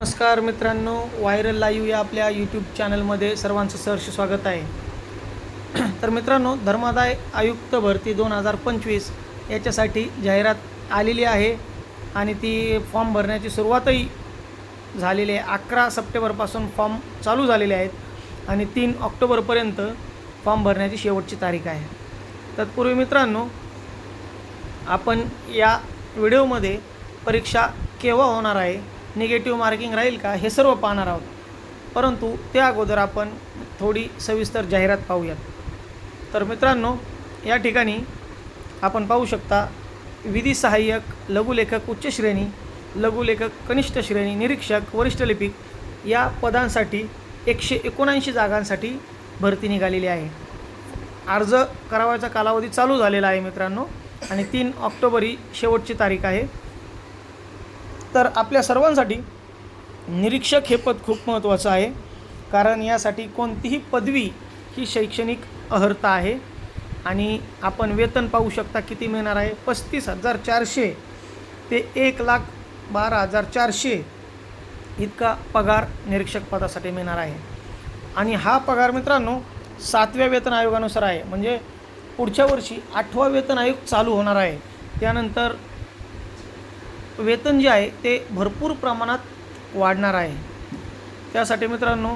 नमस्कार मित्रांनो, viral live या आपल्या यूट्यूब चॅनलमध्ये सर्वांचं सहर्ष स्वागत आहे. तर मित्रांनो, धर्मादाय आयुक्त भरती 2025 याच्यासाठी जाहिरात आलेली आहे आणि ती फॉर्म भरण्याची सुरुवातही झालेली आहे. 11 सप्टेंबरपासून फॉर्म चालू झालेले आहेत आणि 3 ऑक्टोबरपर्यंत फॉर्म भरण्याची शेवटची तारीख आहे. तत्पूर्वी मित्रांनो, आपण या व्हिडिओमध्ये परीक्षा केव्हा होणार आहे, निगेटिव्ह मार्किंग राहील का, हे सर्व पाहणार आहोत. परंतु त्या अगोदर आपण थोडी सविस्तर जाहिरात पाहूयात. तर मित्रांनो, या ठिकाणी आपण पाहू शकता विधी सहाय्यक, लघुलेखक उच्च श्रेणी, लघुलेखक कनिष्ठ श्रेणी, निरीक्षक, वरिष्ठ लिपिक या पदांसाठी 179 जागांसाठी भरती निघालेली आहे. अर्ज करावायचा कालावधी चालू झालेला आहे मित्रांनो आणि 3 ऑक्टोबर ही शेवटची तारीख आहे. तर आपल्या सर्वांसाठी निरीक्षक हे पद खूप महत्त्वाचं आहे, कारण यासाठी कोणतीही पदवी ही शैक्षणिक अर्हता आहे. आणि आपण वेतन पाहू शकता किती मिळणार आहे. 35,400 ते 1,12,400 इतका पगार निरीक्षक पदासाठी मिळणार आहे. आणि हा पगार मित्रांनो 7व्या वेतन आयोगानुसार आहे, म्हणजे पुढच्या वर्षी 8वा वेतन आयोग चालू होणार आहे. त्यानंतर वेतन जे आहे ते भरपूर प्रमाणात वाढणार आहे. त्यासाठी मित्रांनो,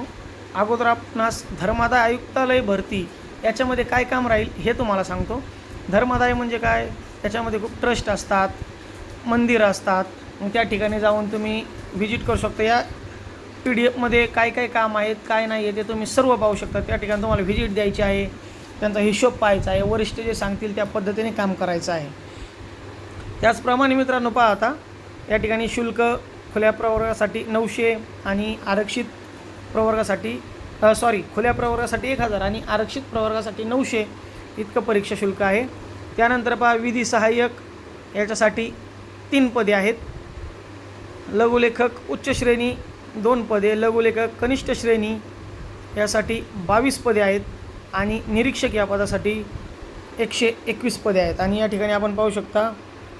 अगोदर आपणास धर्मादाय आयुक्तालय भरती याच्यामध्ये काय काम राहील हे तुम्हाला सांगतो. धर्मादाय म्हणजे काय, त्याच्यामध्ये खूप ट्रस्ट असतात, मंदिरं असतात. मग त्या ठिकाणी जाऊन तुम्ही व्हिजिट करू शकता. या PDF काय काय काम आहेत, काय नाही आहे ते तुम्ही सर्व पाहू शकता. त्या ठिकाणी तुम्हाला व्हिजिट द्यायची आहे, त्यांचा हिशोब पाहायचा आहे, वरिष्ठ जे सांगतील त्या पद्धतीने काम करायचं आहे. त्याचप्रमाणे मित्रांनो, पहा आता या ठिकाणी शुल्क खुल्या प्रवर्गासाठी 900 आणि आरक्षित प्रवर्गासाठी खुल्या प्रवर्गासाठी 1000 आणि आरक्षित प्रवर्गासाठी 900 इतकं परीक्षा शुल्क आहे. त्यानंतर पहा विधी सहाय्यक याच्यासाठी 3 पदे आहेत. लघुलेखक उच्च श्रेणी 2 पदे, लघुलेखक कनिष्ठ श्रेणी यासाठी 22 पदे आहेत आणि निरीक्षक या पदासाठी 121 पदे आहेत. आणि या ठिकाणी आपण पाहू शकता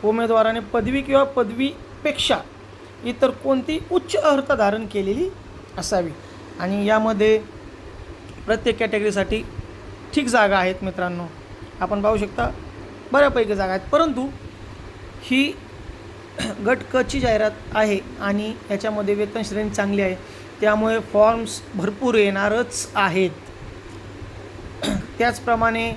उमेदवाराने पदवी किंवा पदवीपेक्षा इतर कोणती उच्च अर्हता धारण केलेली असावी. आणि यामध्ये प्रत्येक कॅटेगरीसाठी ठीक जागा आहेत मित्रांनो. आपण पाहू शकता बऱ्यापैकी जागा आहेत, परंतु ही गट क ची जाहिरात आहे आणि याच्यामध्ये वेतन श्रेणी चांगली आहे, त्यामुळे फॉर्म्स भरपूर येणारच आहेत. त्याचप्रमाणे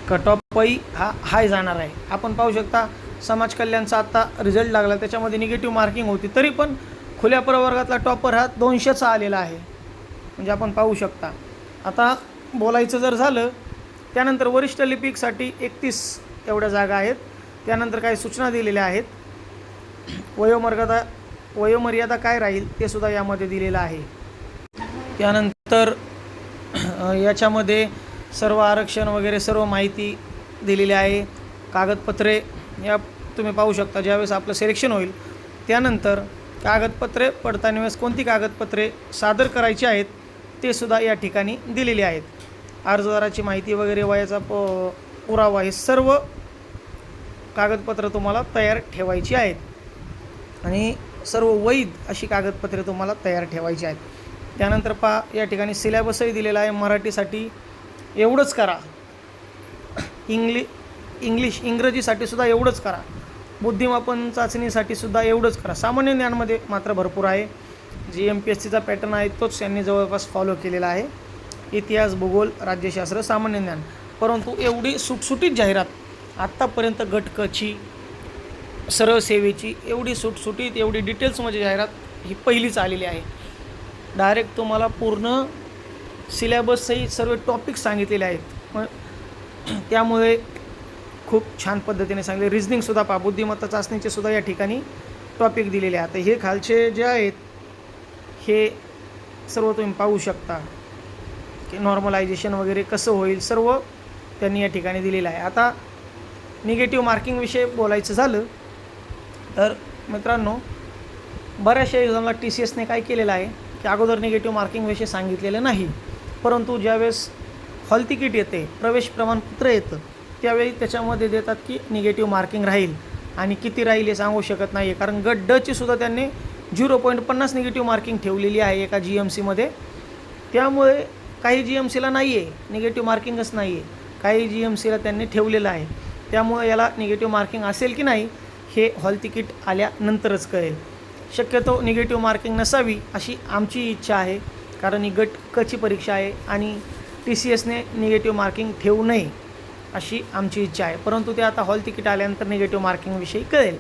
कट ऑफही हाय जाणार आहे. आपण पाहू शकता समाज कल्याणचा आता रिझल्ट लागला, त्याच्यामध्ये निगेटिव्ह मार्किंग होती, तरी पण खुल्या प्रवर्गातला टॉपर हा 200चा आलेला आहे, म्हणजे आपण पाहू शकता. आता बोलायचं जर झालं, त्यानंतर वरिष्ठ लिपिकसाठी 31 एवढ्या जागा आहेत. त्यानंतर काही सूचना दिलेल्या आहेत. वयोमर्यादा काय राहील ते सुद्धा यामध्ये दिलेलं आहे. त्यानंतर याच्यामध्ये सर्व आरक्षण वगैरे सर्व माहिती दिलेली आहे. कागदपत्रे या तुम्ही पाहू शकता. ज्यावेळेस आपलं सिलेक्शन होईल त्यानंतर कागदपत्रे पडताळणी वेळेस कोणती कागदपत्रे सादर करायची आहेत ते सुद्धा या ठिकाणी दिलेली आहेत. अर्जदाराची माहिती वगैरे, वयाचा पुरावा, हे सर्व कागदपत्र तुम्हाला तयार ठेवायची आहेत आणि सर्व वैध अशी कागदपत्रे तुम्हाला तयार ठेवायची आहेत. त्यानंतर पहा या ठिकाणी सिलेबसही दिलेला आहे. मराठीसाठी एवढंच करा, इंग्रजीसाठी सुद्धा एवढंच करा, बुद्धिमापन चाचणीसाठी सुद्धा एवढंच करा. सामान्य ज्ञानमध्ये मात्र भरपूर आहे. जी MPSCचा पॅटर्न आहे तोच त्यांनी जवळपास फॉलो केलेला आहे. इतिहास, भूगोल, राज्यशास्त्र, सामान्य ज्ञान. परंतु एवढी सुटसुटीत जाहिरात आत्तापर्यंत गट क ची, सरळ सेवेची एवढी सुटसुटीत, एवढी डिटेल्समध्ये जाहिरात ही पहिलीच आलेली आहे. डायरेक्ट तुम्हाला पूर्ण सिलेबसही सर्व टॉपिक सांगितलेले आहेत. त्यामुळे खूप छान पद्धतीने सांगले. रिझनिंगसुद्धा पहा, बुद्धिमत्ता चाचणीचे सुद्धा या ठिकाणी टॉपिक दिलेले आहेत. हे खालचे जे आहेत हे सर्व तुम्ही पाहू शकता की नॉर्मलायझेशन वगैरे कसं होईल, सर्व त्यांनी या ठिकाणी दिलेलं आहे. आता निगेटिव्ह मार्किंगविषयी बोलायचं झालं तर मित्रांनो, बऱ्याचशा एक्झामला TCSने काय केलेलं आहे की अगोदर निगेटिव्ह मार्किंगविषयी सांगितलेलं नाही, परंतु ज्यावेळेस हॉल तिकीट येते, प्रवेश प्रमाणपत्र येतं, त्यावेळी त्याच्यामध्ये देतात की निगेटिव्ह मार्किंग राहील. आणि किती राहील हे सांगू शकत नाही आहे, कारण गट ड ची सुद्धा त्यांनी 0.50 निगेटिव्ह मार्किंग ठेवलेली आहे एका GMCमध्ये. त्यामुळे काही GMCला नाही आहे, निगेटिव्ह मार्किंगच नाही आहे, काही GMCला त्यांनी ठेवलेलं आहे. त्यामुळे याला निगेटिव्ह मार्किंग असेल की नाही हे हॉल तिकीट आल्यानंतरच कळेल. शक्यतो निगेटिव्ह मार्किंग नसावी अशी आमची इच्छा आहे, कारण ही गट क ची परीक्षा आहे आणि TCSने निगेटिव्ह मार्किंग ठेवू नये अशी आमची इच्छा आहे. परंतु ते आता हॉल तिकीट आल्यानंतर निगेटिव्ह मार्किंगविषयी कळेल.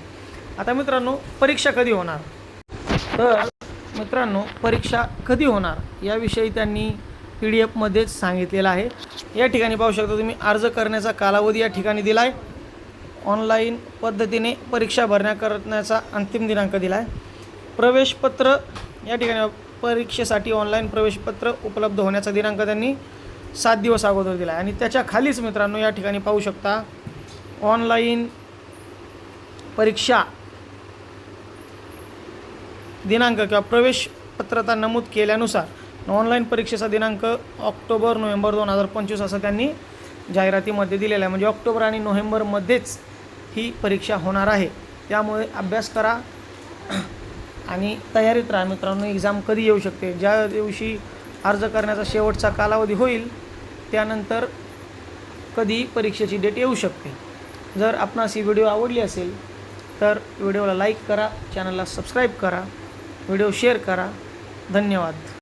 आता मित्रांनो, परीक्षा कधी होणार? तर मित्रांनो, परीक्षा कधी होणार याविषयी त्यांनी PDF मध्येच सांगितलेलं आहे. या ठिकाणी पाहू शकता तुम्ही, अर्ज करण्याचा कालावधी या ठिकाणी दिला आहे. ऑनलाईन पद्धतीने परीक्षा करण्याचा अंतिम दिनांक दिला आहे. प्रवेशपत्र या ठिकाणी परीक्षेसाठी ऑनलाईन प्रवेशपत्र उपलब्ध होण्याचा दिनांक त्यांनी 7 दिवस अगोदर दिला आहे. आणि त्याच्या खालीच मित्रांनो या ठिकाणी पाहू शकता, ऑनलाईन परीक्षा दिनांक किंवा प्रवेशपत्रता नमूद केल्यानुसार ऑनलाईन परीक्षेचा दिनांक ऑक्टोबर-नोव्हेंबर 2025 असं त्यांनी जाहिरातीमध्ये दिलेलं आहे. म्हणजे ऑक्टोबर आणि नोव्हेंबरमध्येच ही परीक्षा होणार आहे. त्यामुळे अभ्यास करा आणि तयारीत राहा मित्रांनो. एक्झाम कधी येऊ शकते, ज्या दिवशी अर्ज करण्याचा शेवटचा कालावधी होईल त्यानंतर कधी परीक्षेची डेट येऊ शकते. जर आपणास ही व्हिडिओ आवडली असेल तर व्हिडिओला लाईक करा, चॅनलला सबस्क्राईब करा, व्हिडिओ शेअर करा. धन्यवाद.